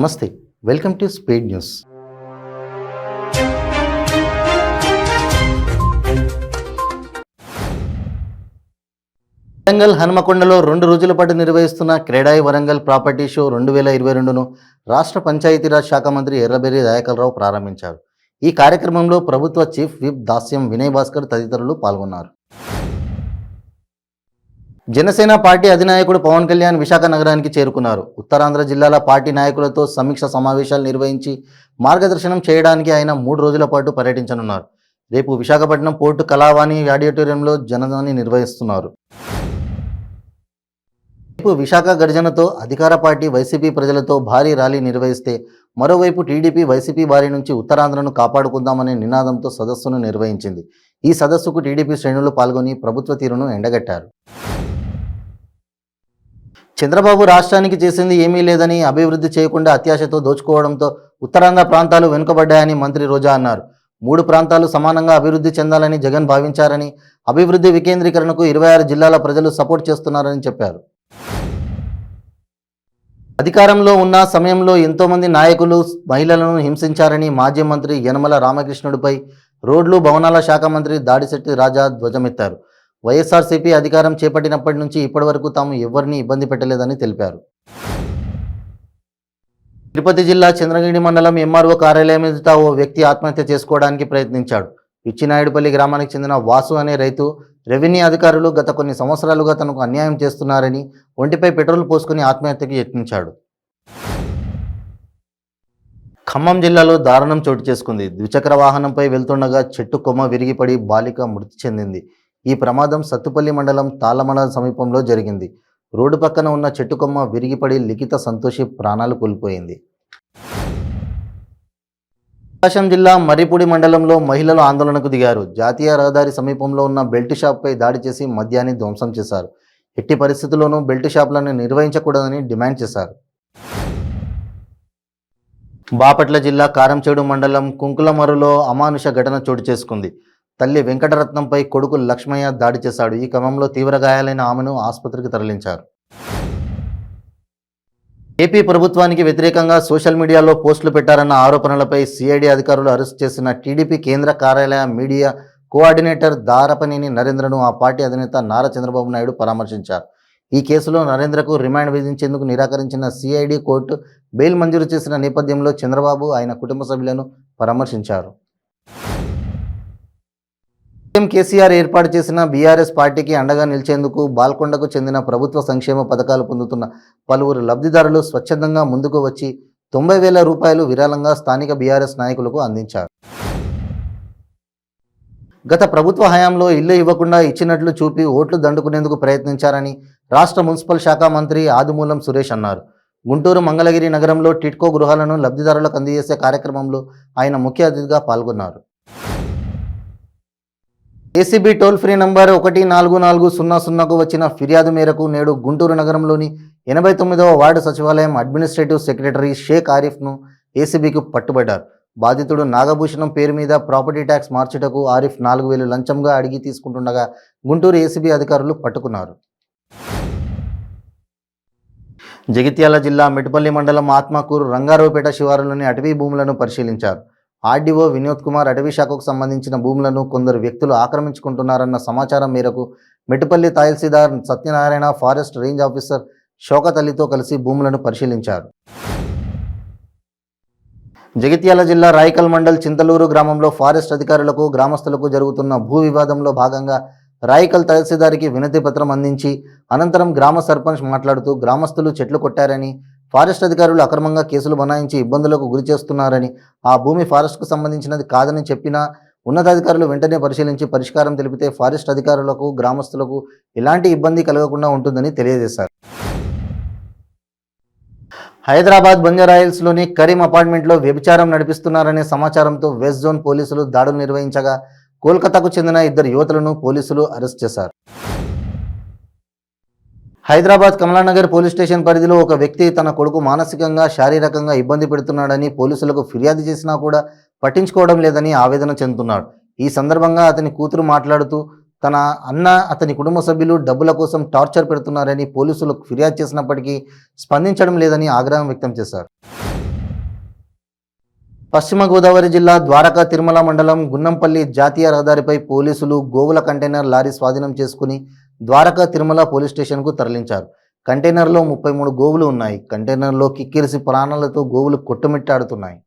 నమస్తే, welcome to speed news. Warangal హనుమకొండలో 2 రోజుల పాటు నిర్వహిస్తున్న క్రెడాయి వరంగల్ ప్రాపర్టీ షో 2022ను రాష్ట్ర పంచాయతీరాజ్ శాఖ మంత్రి ఎర్రబెల్లి దయాకర్రావు ప్రారంభించారు. ఈ కార్యక్రమంలో ప్రభుత్వ చీఫ్ విప్ దాస్యం వినయ్ భాస్కర్ తదితరులు పాల్గొన్నారు. జనసేన పార్టీ అధినాయకుడు పవన్ కళ్యాణ్ విశాఖ నగరానికి చేరుకున్నారు. ఉత్తరాంధ్ర జిల్లాల పార్టీ నాయకులతో సమీక్ష సమావేశాలు నిర్వహించి మార్గదర్శనం చేయడానికి ఆయన 3 రోజుల పాటు పర్యటించనున్నారు. రేపు విశాఖపట్నం పోర్టు కళావాణి ఆడిటోరియంలో జనదాన్ని నిర్వహిస్తున్నారు. రేపు విశాఖ గర్జనతో అధికార పార్టీ వైసీపీ ప్రజలతో భారీ ర్యాలీ నిర్వహిస్తే, మరోవైపు టీడీపీ వైసీపీ బారి నుంచి ఉత్తరాంధ్రను కాపాడుకుందామనే నినాదంతో సదస్సును నిర్వహించింది. ఈ సదస్సుకు టీడీపీ శ్రేణులు పాల్గొని ప్రభుత్వ తీరును ఎండగట్టారు. చంద్రబాబు రాష్ట్రానికి చేసింది ఏమీ లేదని, అభివృద్ధి చేయకుండా అత్యాశతో దోచుకోవడంతో ఉత్తరాంధ్ర ప్రాంతాలు వెనుకబడ్డాయని మంత్రి రోజా అన్నారు. 3 ప్రాంతాలు సమానంగా అభివృద్ధి చెందాలని జగన్ భావించారని, అభివృద్ధి వికేంద్రీకరణకు 26 జిల్లాల ప్రజలు సపోర్ట్ చేస్తున్నారని చెప్పారు. అధికారంలో ఉన్న సమయంలో ఎంతోమంది నాయకులు మహిళలను హింసించారని మాజీ మంత్రి యనమల రామకృష్ణుడిపై రోడ్లు భవనాల శాఖ మంత్రి దాడిశెట్టి రాజా ధ్వజమెత్తారు. వైఎస్ఆర్సీపీ అధికారం చేపట్టినప్పటి నుంచి ఇప్పటివరకు తాము ఎవరిని ఇబ్బంది పెట్టలేదని తెలిపారు. తిరుపతి జిల్లా చంద్రగిరి మండలం ఎంఆర్ఓ కార్యాలయం ఎదుట ఓ వ్యక్తి ఆత్మహత్య చేసుకోవడానికి ప్రయత్నించాడు. పిచ్చినాయుడుపల్లి గ్రామానికి చెందిన వాసు అనే రైతు రెవెన్యూ అధికారులు గత కొన్ని సంవత్సరాలుగా తనకు అన్యాయం చేస్తున్నారని ఒంటిపై పెట్రోల్ పోసుకుని ఆత్మహత్యకు యత్నించాడు. ఖమ్మం జిల్లాలో దారుణం చోటు చేసుకుంది. ద్విచక్ర వాహనంపై వెళ్తుండగా చెట్టు కొమ్మ విరిగిపడి బాలిక మృతి చెందింది. ఈ ప్రమాదం సత్తుపల్లి మండలం తాళమల సమీపంలో జరిగింది. రోడ్డు పక్కన ఉన్న చెట్టు కొమ్మ విరిగిపడి లిఖిత సంతోషి ప్రాణాలు కోల్పోయింది. ప్రకాశం జిల్లా మర్రిపూడి మండలంలో మహిళలు ఆందోళనకు దిగారు. జాతీయ రహదారి సమీపంలో ఉన్న బెల్ట్ షాప్పై దాడి చేసి మద్యాన్ని ధ్వంసం చేశారు. ఎట్టి పరిస్థితుల్లోనూ బెల్ట్ షాపులను నిర్వహించకూడదని డిమాండ్ చేశారు. బాపట్ల జిల్లా కారంచేడు మండలం కుంకులమరులో అమానుష ఘటన చోటు చేసుకుంది. తల్లి వెంకటరత్నంపై కొడుకు లక్ష్మయ్య దాడి చేశాడు. ఈ క్రమంలో తీవ్ర గాయాలైన ఆమెను ఆసుపత్రికి తరలించారు. ఏపీ ప్రభుత్వానికి వ్యతిరేకంగా సోషల్ మీడియాలో పోస్టులు పెట్టారన్న ఆరోపణలపై సిఐడి అధికారులు అరెస్ట్ చేసిన టీడీపీ కేంద్ర కార్యాలయ మీడియా కోఆర్డినేటర్ దారపనేని నరేంద్రను ఆ పార్టీ అధినేత నారా చంద్రబాబు నాయుడు పరామర్శించారు. ఈ కేసులో నరేంద్రకు రిమాండ్ విధించేందుకు నిరాకరించిన సిఐడి కోర్టు బెయిల్ మంజూరు చేసిన నేపథ్యంలో చంద్రబాబు ఆయన కుటుంబ సభ్యులను పరామర్శించారు. సీఎం కేసీఆర్ ఏర్పాటు చేసిన బీఆర్ఎస్ పార్టీకి అండగా నిలిచేందుకు బాల్కొండకు చెందిన ప్రభుత్వ సంక్షేమ పథకాలు పొందుతున్న పలువురు లబ్ధిదారులు స్వచ్ఛందంగా ముందుకు వచ్చి 90,000 రూపాయలు విరాళంగా స్థానిక బీఆర్ఎస్ నాయకులకు అందించారు. గత ప్రభుత్వ హయాంలో ఇల్లు ఇవ్వకుండా ఇచ్చినట్లు చూపి ఓట్లు దండుకునేందుకు ప్రయత్నించారని రాష్ట్ర మున్సిపల్ శాఖ మంత్రి ఆదిమూలం సురేష్ అన్నారు. గుంటూరు మంగళగిరి నగరంలో టిట్కో గృహాలను లబ్ధిదారులకు అందజేసే కార్యక్రమంలో ఆయన ముఖ్య అతిథిగా పాల్గొన్నారు. ఏసీబీ టోల్ ఫ్రీ నంబర్ 144000కు వచ్చిన ఫిర్యాదు మేరకు నేడు గుంటూరు నగరంలోని 89వ వార్డు సచివాలయం అడ్మినిస్ట్రేటివ్ సెక్రటరీ షేక్ ఆరిఫ్ను ఏసీబీకి పట్టుబడ్డారు. బాధితుడు నాగభూషణం పేరు మీద ప్రాపర్టీ ట్యాక్స్ మార్చుటకు ఆరిఫ్ 4,000 లంచంగా అడిగి తీసుకుంటుండగా గుంటూరు ఏసీబీ అధికారులు పట్టుకున్నారు. జగిత్యాల జిల్లా మెట్పల్లి మండలం ఆత్మకూరు రంగారావుపేట శివారులోని అటవీ భూములను పరిశీలించారు. ఆర్డీఓ వినోద్ కుమార్ అటవీ శాఖకు సంబంధించిన భూములను కొందరు వ్యక్తులు ఆక్రమించుకుంటున్నారన్న సమాచారం మేరకు మెట్పల్లి తహసీల్దార్ Satyanarayana, forest range officer Shaukat అలీతో కలిసి భూములను పరిశీలించారు. జగిత్యాల జిల్లా రాయికల్ మండల్ చింతలూరు గ్రామంలో ఫారెస్ట్ అధికారులకు గ్రామస్తులకు జరుగుతున్న భూ వివాదంలో భాగంగా రాయికల్ తహసీల్దార్కి వినతి పత్రం అందించి అనంతరం గ్రామ సర్పంచ్ మాట్లాడుతూ గ్రామస్తులు చెట్లు కొట్టారని, ఫారెస్ట్ అధికారులు అక్రమంగా కేసులు బనాయించి ఇబ్బందులకు గురి చేస్తున్నారని, ఆ భూమి ఫారెస్ట్కు సంబంధించినది కాదని చెప్పినా ఉన్నతాధికారులు వెంటనే పరిశీలించి పరిష్కారం తెలిపితే ఫారెస్ట్ అధికారులకు గ్రామస్తులకు ఎలాంటి ఇబ్బంది కలగకుండా ఉంటుందని తెలియజేశారు. హైదరాబాద్ బంజారాహిల్స్లోని కరీం అపార్ట్మెంట్లో వ్యభిచారం నడిపిస్తున్నారనే సమాచారంతో వెస్ట్ జోన్ పోలీసులు దాడులు నిర్వహించగా కోల్కతాకు చెందిన 2 యువతులను పోలీసులు అరెస్ట్ చేశారు. హైదరాబాద్ కమలానగర్ పోలీస్ స్టేషన్ పరిధిలో ఒక వ్యక్తి తన కొడుకు మానసికంగా, శారీరకంగా ఇబ్బంది పెడుతున్నాడని పోలీసులకు ఫిర్యాదు చేసినా కూడా పట్టించుకోవడం లేదని ఆవేదన చెందుతున్నాడు. ఈ సందర్భంగా అతని కూతురు మాట్లాడుతూ తన అన్న అతని కుటుంబ సభ్యులు డబ్బుల కోసం టార్చర్ పెడుతున్నారని పోలీసులకు ఫిర్యాదు చేసినప్పటికీ స్పందించడం లేదని ఆగ్రహం వ్యక్తం చేశారు. పశ్చిమ గోదావరి జిల్లా ద్వారకా తిరుమల మండలం గున్నంపల్లి జాతీయ రహదారిపై పోలీసులు గోవుల కంటైనర్ లారీ స్వాధీనం చేసుకుని ద్వారకా తిరుమల పోలీస్ స్టేషన్కు తరలించారు. కంటైనర్లో 33 గోవులు ఉన్నాయి. కంటైనర్లో కిక్కిరిసి ప్రాణాలతో గోవులు కొట్టుమిట్టాడుతున్నాయి.